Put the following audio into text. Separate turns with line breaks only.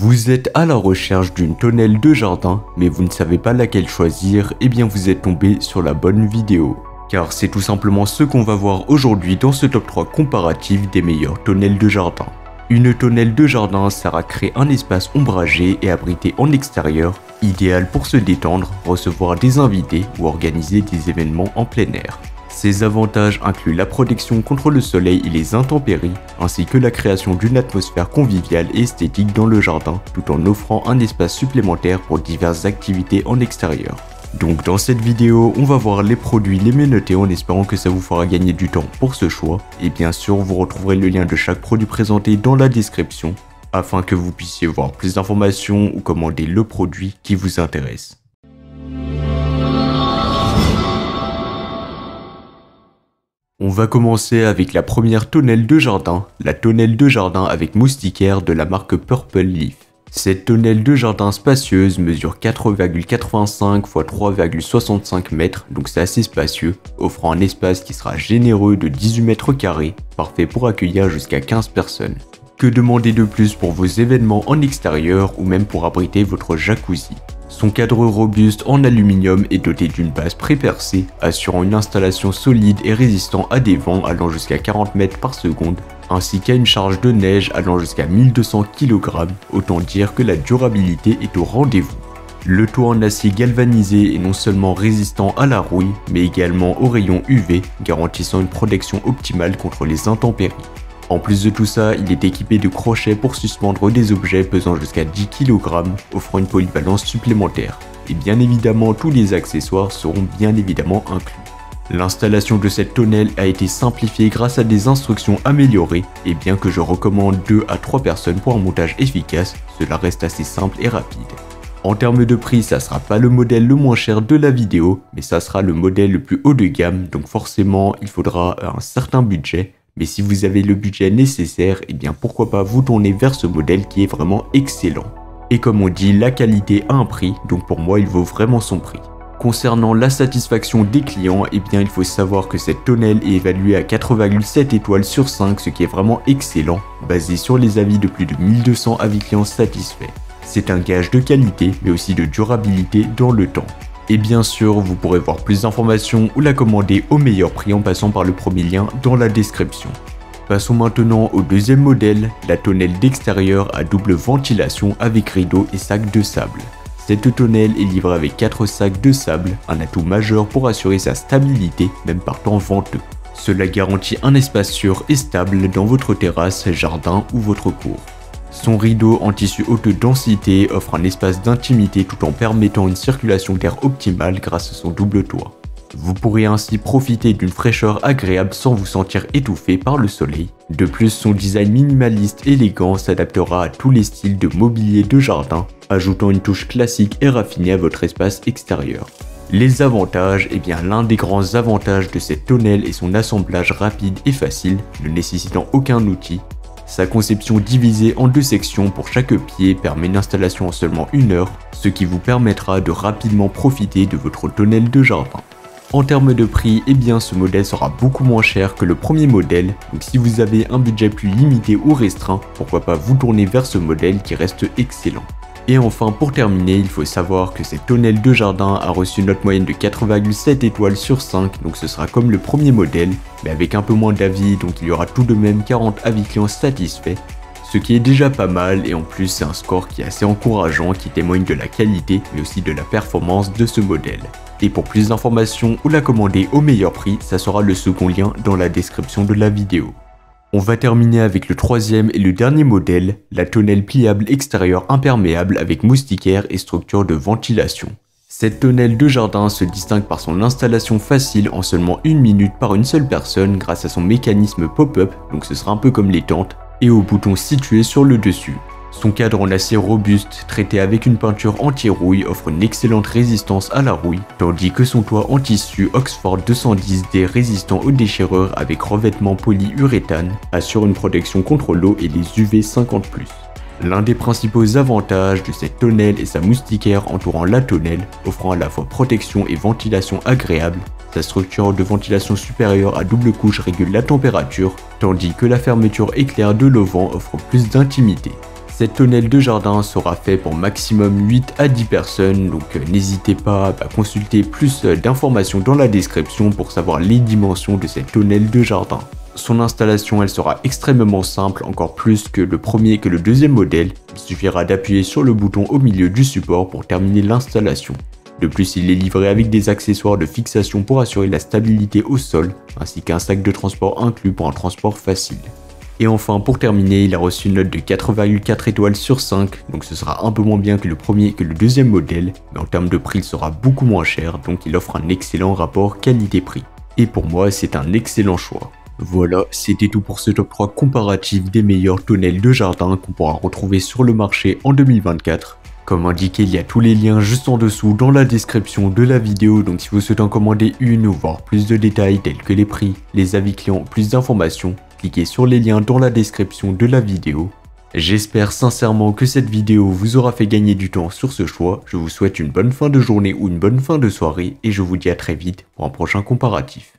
Vous êtes à la recherche d'une tonnelle de jardin, mais vous ne savez pas laquelle choisir, et bien vous êtes tombé sur la bonne vidéo. Car c'est tout simplement ce qu'on va voir aujourd'hui dans ce top 3 comparatif des meilleures tonnelles de jardin. Une tonnelle de jardin sert à créer un espace ombragé et abrité en extérieur, idéal pour se détendre, recevoir des invités ou organiser des événements en plein air. Ces avantages incluent la protection contre le soleil et les intempéries, ainsi que la création d'une atmosphère conviviale et esthétique dans le jardin, tout en offrant un espace supplémentaire pour diverses activités en extérieur. Donc dans cette vidéo, on va voir les produits les mieux notés en espérant que ça vous fera gagner du temps pour ce choix. Et bien sûr, vous retrouverez le lien de chaque produit présenté dans la description, afin que vous puissiez voir plus d'informations ou commander le produit qui vous intéresse. On va commencer avec la première tonnelle de jardin, la tonnelle de jardin avec moustiquaire de la marque Purple Leaf. Cette tonnelle de jardin spacieuse mesure 4,85 x 3,65 mètres, donc c'est assez spacieux, offrant un espace qui sera généreux de 18 mètres carrés, parfait pour accueillir jusqu'à 15 personnes. Que demander de plus pour vos événements en extérieur ou même pour abriter votre jacuzzi? Son cadre robuste en aluminium est doté d'une base pré-percée, assurant une installation solide et résistant à des vents allant jusqu'à 40 mètres par seconde, ainsi qu'à une charge de neige allant jusqu'à 1200 kg, autant dire que la durabilité est au rendez-vous. Le toit en acier galvanisé est non seulement résistant à la rouille, mais également aux rayons UV, garantissant une protection optimale contre les intempéries. En plus de tout ça, il est équipé de crochets pour suspendre des objets pesant jusqu'à 10 kg, offrant une polyvalence supplémentaire. Et bien évidemment, tous les accessoires seront bien évidemment inclus. L'installation de cette tonnelle a été simplifiée grâce à des instructions améliorées, et bien que je recommande 2 à 3 personnes pour un montage efficace, cela reste assez simple et rapide. En termes de prix, ça sera pas le modèle le moins cher de la vidéo, mais ça sera le modèle le plus haut de gamme, donc forcément il faudra un certain budget. Mais si vous avez le budget nécessaire, et bien pourquoi pas vous tourner vers ce modèle qui est vraiment excellent. Et comme on dit, la qualité a un prix, donc pour moi il vaut vraiment son prix. Concernant la satisfaction des clients, et bien il faut savoir que cette tonnelle est évaluée à 4,7 étoiles sur 5, ce qui est vraiment excellent, basé sur les avis de plus de 1200 avis clients satisfaits. C'est un gage de qualité, mais aussi de durabilité dans le temps. Et bien sûr, vous pourrez voir plus d'informations ou la commander au meilleur prix en passant par le premier lien dans la description. Passons maintenant au deuxième modèle, la tonnelle d'extérieur à double ventilation avec rideau et sac de sable. Cette tonnelle est livrée avec 4 sacs de sable, un atout majeur pour assurer sa stabilité même par temps venteux. Cela garantit un espace sûr et stable dans votre terrasse, jardin ou votre cour. Son rideau en tissu haute densité offre un espace d'intimité tout en permettant une circulation d'air optimale grâce à son double toit. Vous pourrez ainsi profiter d'une fraîcheur agréable sans vous sentir étouffé par le soleil. De plus, son design minimaliste élégant s'adaptera à tous les styles de mobilier de jardin, ajoutant une touche classique et raffinée à votre espace extérieur. Les avantages, et bien l'un des grands avantages de cette tonnelle est son assemblage rapide et facile, ne nécessitant aucun outil. Sa conception divisée en 2 sections pour chaque pied permet une installation en seulement 1 heure, ce qui vous permettra de rapidement profiter de votre tonnelle de jardin. En termes de prix, eh bien ce modèle sera beaucoup moins cher que le premier modèle, donc si vous avez un budget plus limité ou restreint, pourquoi pas vous tourner vers ce modèle qui reste excellent. Et enfin, pour terminer, il faut savoir que cette tonnelle de jardin a reçu une note moyenne de 4,7 étoiles sur 5, donc ce sera comme le premier modèle, mais avec un peu moins d'avis, donc il y aura tout de même 40 avis clients satisfaits, ce qui est déjà pas mal, et en plus c'est un score qui est assez encourageant, qui témoigne de la qualité, mais aussi de la performance de ce modèle. Et pour plus d'informations ou la commander au meilleur prix, ça sera le second lien dans la description de la vidéo. On va terminer avec le troisième et le dernier modèle, la tonnelle pliable extérieure imperméable avec moustiquaire et structure de ventilation. Cette tonnelle de jardin se distingue par son installation facile en seulement 1 minute par une seule personne grâce à son mécanisme pop-up, donc ce sera un peu comme les tentes, et au bouton situé sur le dessus. Son cadre en acier robuste, traité avec une peinture anti-rouille, offre une excellente résistance à la rouille, tandis que son toit en tissu Oxford 210D résistant aux déchirures avec revêtement polyuréthane assure une protection contre l'eau et les UV 50+. L'un des principaux avantages de cette tonnelle est sa moustiquaire entourant la tonnelle, offrant à la fois protection et ventilation agréable. Sa structure de ventilation supérieure à double couche régule la température, tandis que la fermeture éclair de l'auvent offre plus d'intimité. Cette tonnelle de jardin sera fait pour maximum 8 à 10 personnes, donc n'hésitez pas à consulter plus d'informations dans la description pour savoir les dimensions de cette tonnelle de jardin. Son installation elle sera extrêmement simple, encore plus que le premier et que le deuxième modèle. Il suffira d'appuyer sur le bouton au milieu du support pour terminer l'installation. De plus, il est livré avec des accessoires de fixation pour assurer la stabilité au sol, ainsi qu'un sac de transport inclus pour un transport facile. Et enfin, pour terminer, il a reçu une note de 4,4 étoiles sur 5, donc ce sera un peu moins bien que le premier et que le deuxième modèle, mais en termes de prix, il sera beaucoup moins cher, donc il offre un excellent rapport qualité-prix. Et pour moi, c'est un excellent choix. Voilà, c'était tout pour ce top 3 comparatif des meilleures tonnelles de jardin qu'on pourra retrouver sur le marché en 2024. Comme indiqué, il y a tous les liens juste en dessous dans la description de la vidéo, donc si vous souhaitez en commander une ou voir plus de détails tels que les prix, les avis clients, plus d'informations, cliquez sur les liens dans la description de la vidéo. J'espère sincèrement que cette vidéo vous aura fait gagner du temps sur ce choix. Je vous souhaite une bonne fin de journée ou une bonne fin de soirée et je vous dis à très vite pour un prochain comparatif.